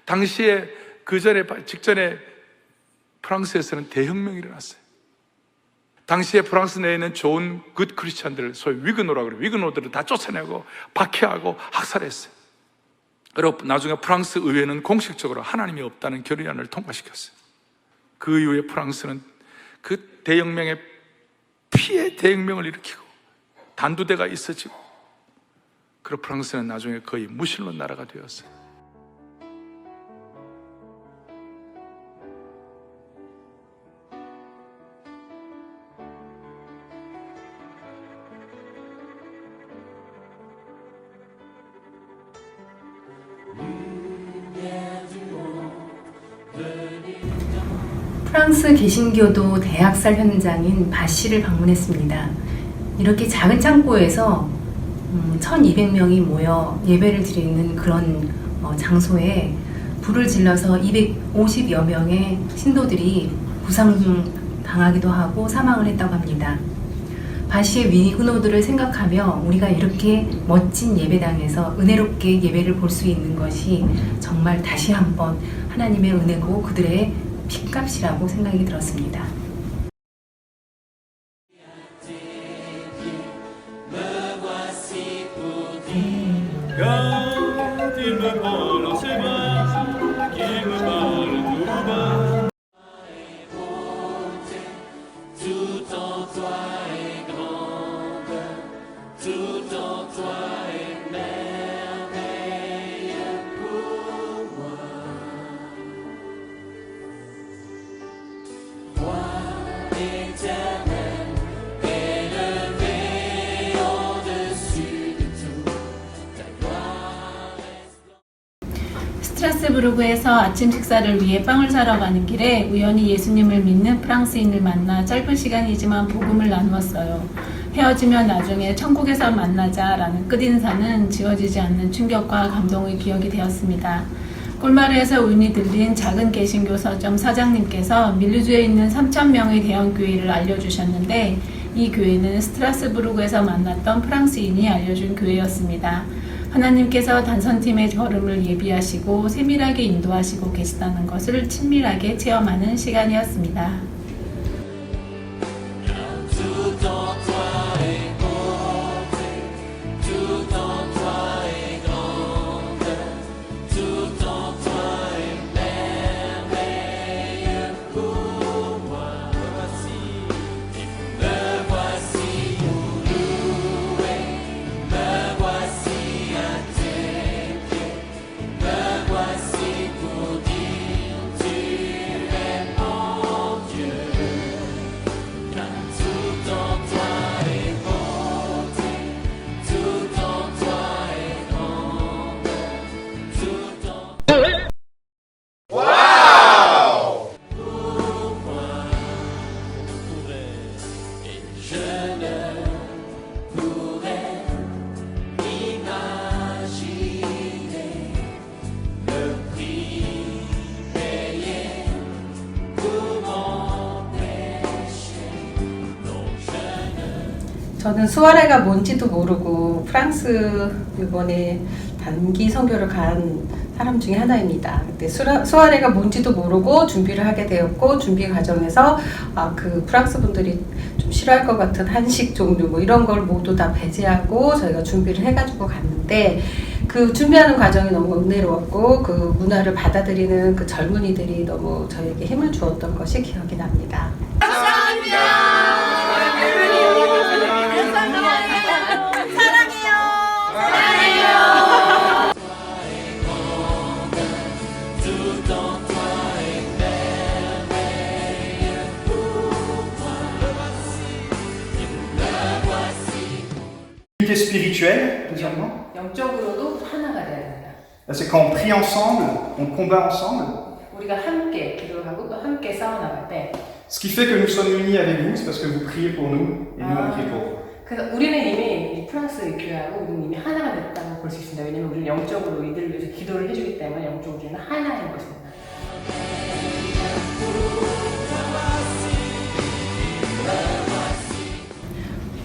당시에 직전에 프랑스에서는 대혁명이 일어났어요. 당시에 프랑스 내에 있는 좋은 굿 크리스찬들, 소위 위그노라고 그래요. 위그노들을 다 쫓아내고 박해하고 학살했어요. 그리고 나중에 프랑스 의회는 공식적으로 하나님이 없다는 결의안을 통과시켰어요. 그 이후에 프랑스는 그 대혁명의 피해 대혁명을 일으키고 단두대가 있어지고, 그리고 프랑스는 나중에 거의 무신론 나라가 되었어요. 프랑스 개신교도 대학살 현장인 바시를 방문했습니다. 이렇게 작은 창고에서 1200명이 모여 예배를 드리는 그런 장소에 불을 질러서 250여 명의 신도들이 부상당하기도 하고 사망을 했다고 합니다. 바시의 위그노들을 생각하며 우리가 이렇게 멋진 예배당에서 은혜롭게 예배를 볼 수 있는 것이 정말 다시 한번 하나님의 은혜고 그들의 핏값이라고 생각이 들었습니다. 스트라스부르크에서 아침 식사를 위해 빵을 사러 가는 길에 우연히 예수님을 믿는 프랑스인을 만나 짧은 시간이지만 복음을 나누었어요. 헤어지면 나중에 천국에서 만나자라는 끝인사는 지워지지 않는 충격과 감동의 기억이 되었습니다. 꿀마르에서 운이 들린 작은 개신교 서점 사장님께서 밀르주에 있는 3,000명의 대형 교회를 알려주셨는데, 이 교회는 스트라스부르크에서 만났던 프랑스인이 알려준 교회였습니다. 하나님께서 단선팀의 걸음을 예비하시고 세밀하게 인도하시고 계시다는 것을 친밀하게 체험하는 시간이었습니다. 저는 수아레가 뭔지도 모르고 프랑스 이번에 단기 선교를 간 사람 중에 하나입니다. 근데 수아레가 뭔지도 모르고 준비를 하게 되었고, 준비 과정에서 그 프랑스 분들이 좀 싫어할 것 같은 한식 종류 뭐 이런 걸 모두 다 배제하고 저희가 준비를 해가지고 갔는데, 그 준비하는 과정이 너무 은혜로웠고 그 문화를 받아들이는 그 젊은이들이 너무 저에게 힘을 주었던 것이 기억이 납니다. 감사합니다. Unité spirituelle, deuxièmement. 영적으로도 하나가 돼야 된다. C'est quand on prie ensemble, on combat ensemble. 우리가 함께 기도하고 또 함께 싸워나갈 때. Ce qui fait que nous sommes unis avec vous, c'est parce que vous priez pour nous et nous on prie pour vous. 그래서 우리는 이미 이 프랑스 교회하고 우리는 이미 하나가 됐다고 볼 수 있습니다. 왜냐면 우리는 영적으로 이들을 위해서 기도를 해주기 때문에 영적으로 우리는 하나인 것입니다.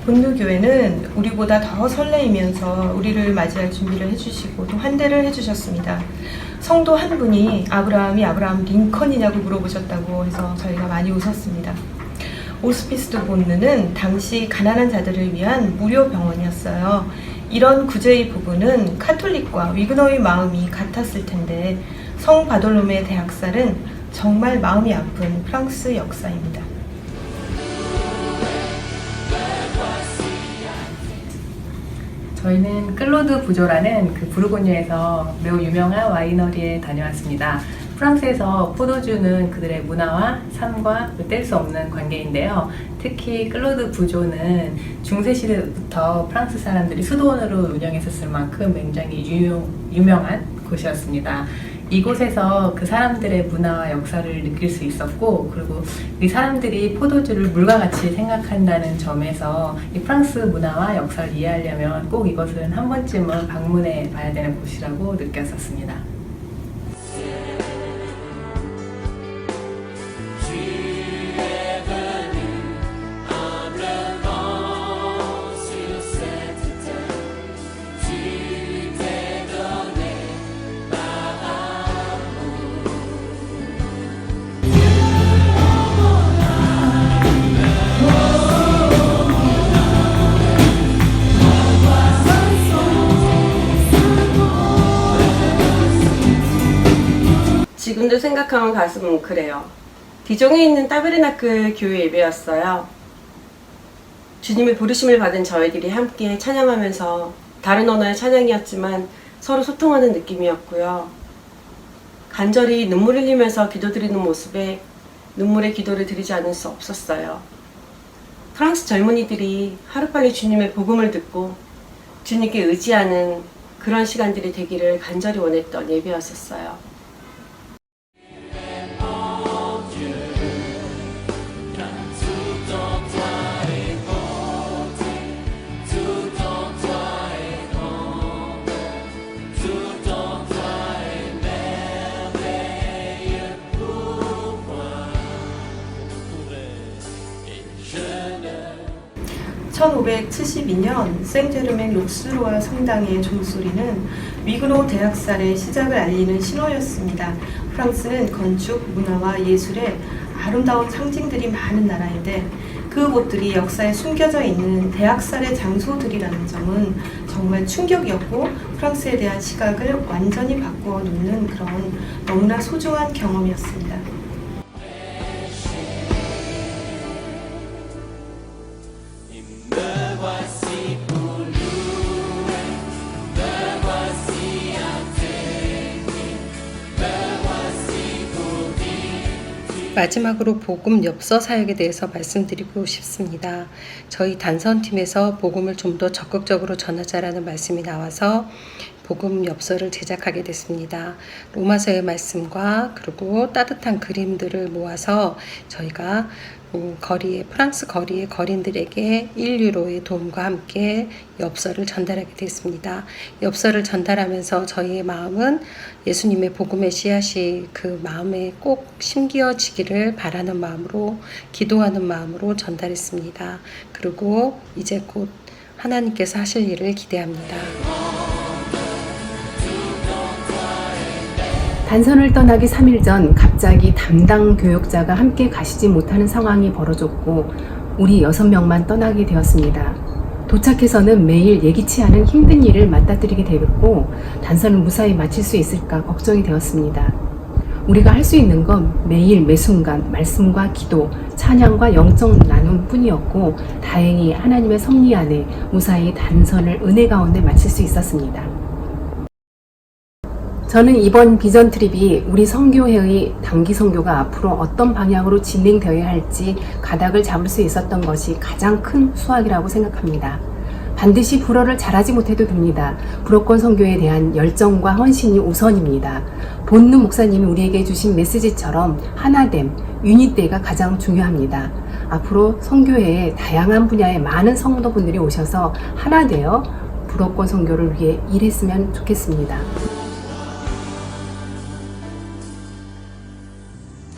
본누교회는 우리보다 더 설레이면서 우리를 맞이할 준비를 해주시고 또 환대를 해주셨습니다. 성도 한 분이 아브라함이 아브라함 링컨이냐고 물어보셨다고 해서 저희가 많이 웃었습니다. 오스피스도 본누는 당시 가난한 자들을 위한 무료 병원이었어요. 이런 구제의 부분은 카톨릭과 위그너의 마음이 같았을 텐데 성 바돌로메 대학살은 정말 마음이 아픈 프랑스 역사입니다. 저희는 클로드 부조라는 그 부르고뉴에서 매우 유명한 와이너리에 다녀왔습니다. 프랑스에서 포도주는 그들의 문화와 삶과 뗄 수 없는 관계인데요. 특히 클로드 부조는 중세시대부터 프랑스 사람들이 수도원으로 운영했었을 만큼 굉장히 유명한 곳이었습니다. 이곳에서 그 사람들의 문화와 역사를 느낄 수 있었고, 그리고 이 사람들이 포도주를 물과 같이 생각한다는 점에서 이 프랑스 문화와 역사를 이해하려면 꼭 이것은 한 번쯤은 방문해 봐야 되는 곳이라고 느꼈었습니다. 지금도 생각하면 가슴 뭉클해요. 디종에 있는 따베르나클 교회 예배였어요. 주님의 부르심을 받은 저희들이 함께 찬양하면서 다른 언어의 찬양이었지만 서로 소통하는 느낌이었고요. 간절히 눈물 흘리면서 기도드리는 모습에 눈물의 기도를 드리지 않을 수 없었어요. 프랑스 젊은이들이 하루빨리 주님의 복음을 듣고 주님께 의지하는 그런 시간들이 되기를 간절히 원했던 예배였었어요. (1572년) 생제르맹 록스루아 성당의 종소리는 위그노 대학살의 시작을 알리는 신호였습니다. 프랑스는 건축, 문화와 예술의 아름다운 상징들이 많은 나라인데 그 곳들이 역사에 숨겨져 있는 대학살의 장소들이라는 점은 정말 충격이었고 프랑스에 대한 시각을 완전히 바꾸어 놓는 그런 너무나 소중한 경험이었습니다. 마지막으로 복음 엽서 사역에 대해서 말씀드리고 싶습니다. 저희 단선팀에서 복음을 좀 더 적극적으로 전하자라는 말씀이 나와서 복음 엽서를 제작하게 됐습니다. 로마서의 말씀과 그리고 따뜻한 그림들을 모아서 저희가 프랑스 거리의 거린들에게 1유로의 도움과 함께 엽서를 전달하게 됐습니다. 엽서를 전달하면서 저희의 마음은 예수님의 복음의 씨앗이 그 마음에 꼭 심기어지기를 바라는 마음으로, 기도하는 마음으로 전달했습니다. 그리고 이제 곧 하나님께서 하실 일을 기대합니다. 단선을 떠나기 3일 전 갑자기 담당 교역자가 함께 가시지 못하는 상황이 벌어졌고 우리 6명만 떠나게 되었습니다. 도착해서는 매일 예기치 않은 힘든 일을 맞닥뜨리게 되었고 단선을 무사히 마칠 수 있을까 걱정이 되었습니다. 우리가 할 수 있는 건 매일 매순간 말씀과 기도, 찬양과 영적 나눔 뿐이었고 다행히 하나님의 섭리 안에 무사히 단선을 은혜 가운데 마칠 수 있었습니다. 저는 이번 비전 트립이 우리 선교회의 단기 선교가 앞으로 어떤 방향으로 진행되어야 할지 가닥을 잡을 수 있었던 것이 가장 큰 수확이라고 생각합니다. 반드시 불어를 잘하지 못해도 됩니다. 불어권 선교에 대한 열정과 헌신이 우선입니다. 본누 목사님이 우리에게 주신 메시지처럼 하나됨, 유닛대가 가장 중요합니다. 앞으로 선교회에 다양한 분야의 많은 성도분들이 오셔서 하나 되어 불어권 선교를 위해 일했으면 좋겠습니다.